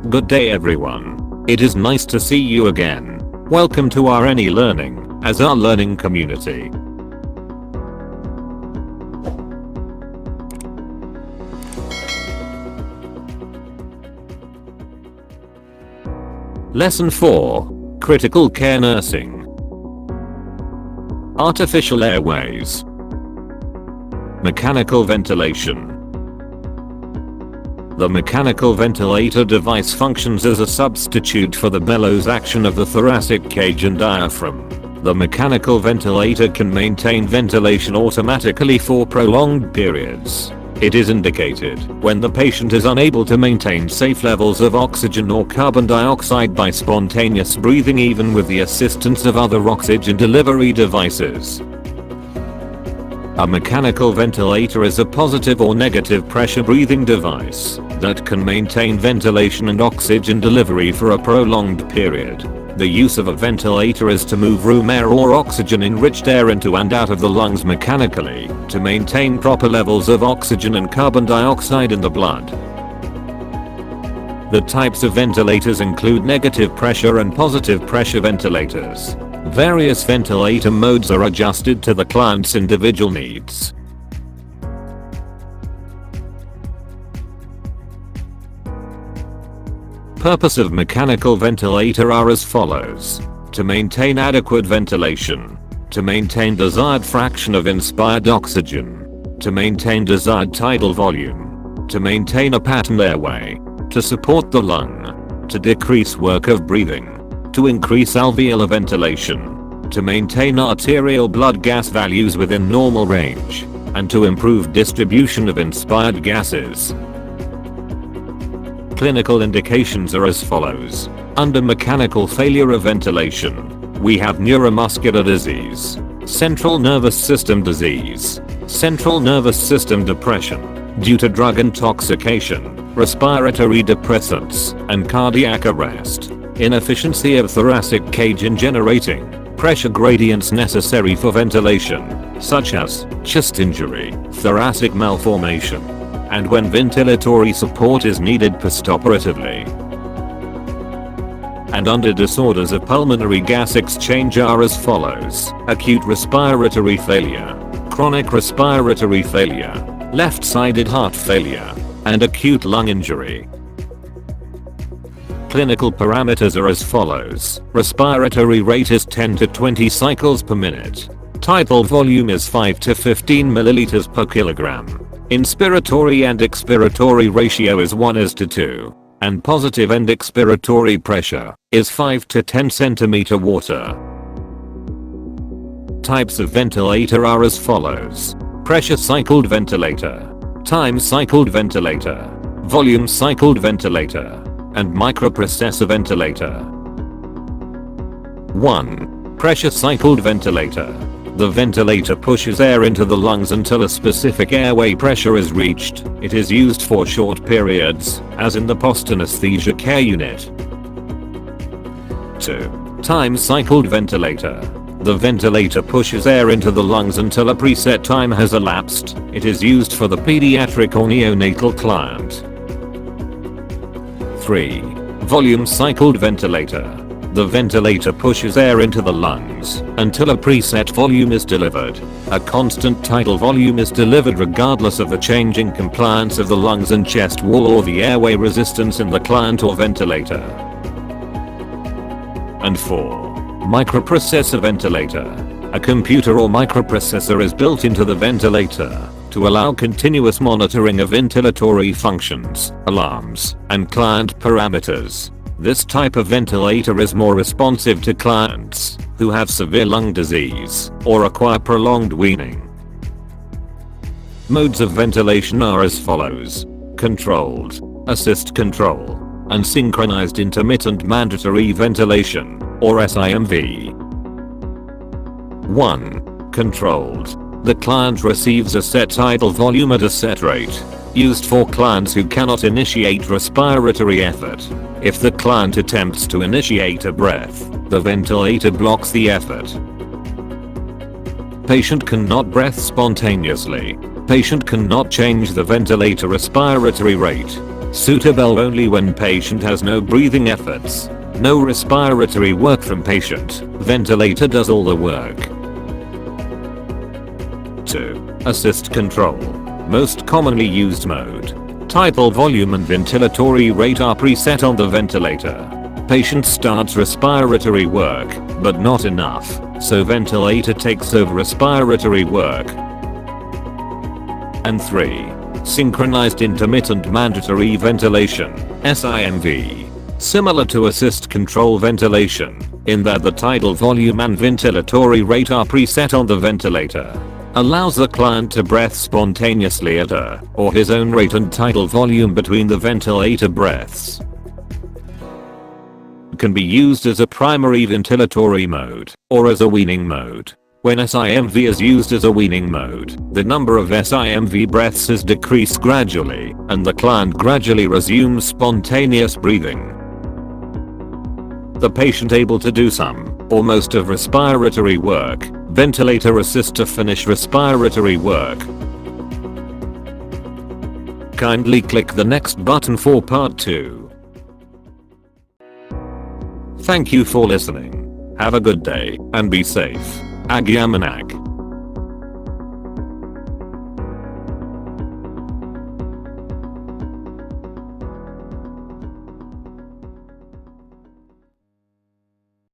Good day everyone. It is nice to see you again. Welcome to our Any Learning, as our learning community. Lesson 4. Critical Care Nursing. Artificial airways. Mechanical ventilation. The mechanical ventilator device functions as a substitute for the bellows action of the thoracic cage and diaphragm. The mechanical ventilator can maintain ventilation automatically for prolonged periods. It is indicated when the patient is unable to maintain safe levels of oxygen or carbon dioxide by spontaneous breathing, even with the assistance of other oxygen delivery devices. A mechanical ventilator is a positive or negative pressure breathing device that can maintain ventilation and oxygen delivery for a prolonged period. The use of a ventilator is to move room air or oxygen-enriched air into and out of the lungs mechanically to maintain proper levels of oxygen and carbon dioxide in the blood. The types of ventilators include negative pressure and positive pressure ventilators. Various ventilator modes are adjusted to the client's individual needs. Purpose of mechanical ventilator are as follows. To maintain adequate ventilation. To maintain desired fraction of inspired oxygen. To maintain desired tidal volume. To maintain a pattern airway. To support the lung. To decrease work of breathing. To increase alveolar ventilation. To maintain arterial blood gas values within normal range. And to improve distribution of inspired gases. Clinical indications are as follows. Under mechanical failure of ventilation, we have neuromuscular disease, central nervous system disease, central nervous system depression due to drug intoxication, respiratory depressants, and cardiac arrest, inefficiency of thoracic cage in generating pressure gradients necessary for ventilation, such as chest injury, thoracic malformation, and when ventilatory support is needed postoperatively. And under disorders of pulmonary gas exchange are as follows. Acute respiratory failure, chronic respiratory failure, left-sided heart failure, and acute lung injury. Clinical parameters are as follows. Respiratory rate is 10 to 20 cycles per minute. Tidal volume is 5 to 15 milliliters per kilogram. Inspiratory and expiratory ratio is 1:2, and positive and expiratory pressure is 5 to 10 centimeter water. Types of ventilator are as follows. Pressure cycled ventilator, time cycled ventilator, volume cycled ventilator, and microprocessor ventilator. 1. Pressure cycled ventilator. The ventilator pushes air into the lungs until a specific airway pressure is reached. It is used for short periods, as in the post-anesthesia care unit. 2. Time cycled ventilator. The ventilator pushes air into the lungs until a preset time has elapsed. It is used for the pediatric or neonatal client. 3. Volume cycled ventilator. The ventilator pushes air into the lungs until a preset volume is delivered. A constant tidal volume is delivered regardless of the changing compliance of the lungs and chest wall or the airway resistance in the client or ventilator. And 4. Microprocessor ventilator. A computer or microprocessor is built into the ventilator to allow continuous monitoring of ventilatory functions, alarms, and client parameters. This type of ventilator is more responsive to clients who have severe lung disease or require prolonged weaning. Modes of ventilation are as follows. Controlled, assist control, and synchronized intermittent mandatory ventilation, or SIMV. 1. Controlled. The client receives a set tidal volume at a set rate, used for clients who cannot initiate respiratory effort. If the client attempts to initiate a breath, the ventilator blocks the effort. Patient cannot breathe spontaneously. Patient cannot change the ventilator respiratory rate. Suitable only when patient has no breathing efforts. No respiratory work from patient. Ventilator does all the work. 2. Assist control. Most commonly used mode. Tidal volume and ventilatory rate are preset on the ventilator. Patient starts respiratory work, but not enough, so ventilator takes over respiratory work. And 3. Synchronized intermittent mandatory ventilation, SIMV. Similar to assist control ventilation, in that the tidal volume and ventilatory rate are preset on the ventilator. Allows the client to breathe spontaneously at her or his own rate and tidal volume between the ventilator breaths. Can be used as a primary ventilatory mode or as a weaning mode. When SIMV is used as a weaning mode, the number of SIMV breaths is decreased gradually and the client gradually resumes spontaneous breathing. The patient able to do some or most of respiratory work, ventilator assist to finish respiratory work. Kindly click the next button for part 2. Thank you for listening. Have a good day and be safe. Agyamanag.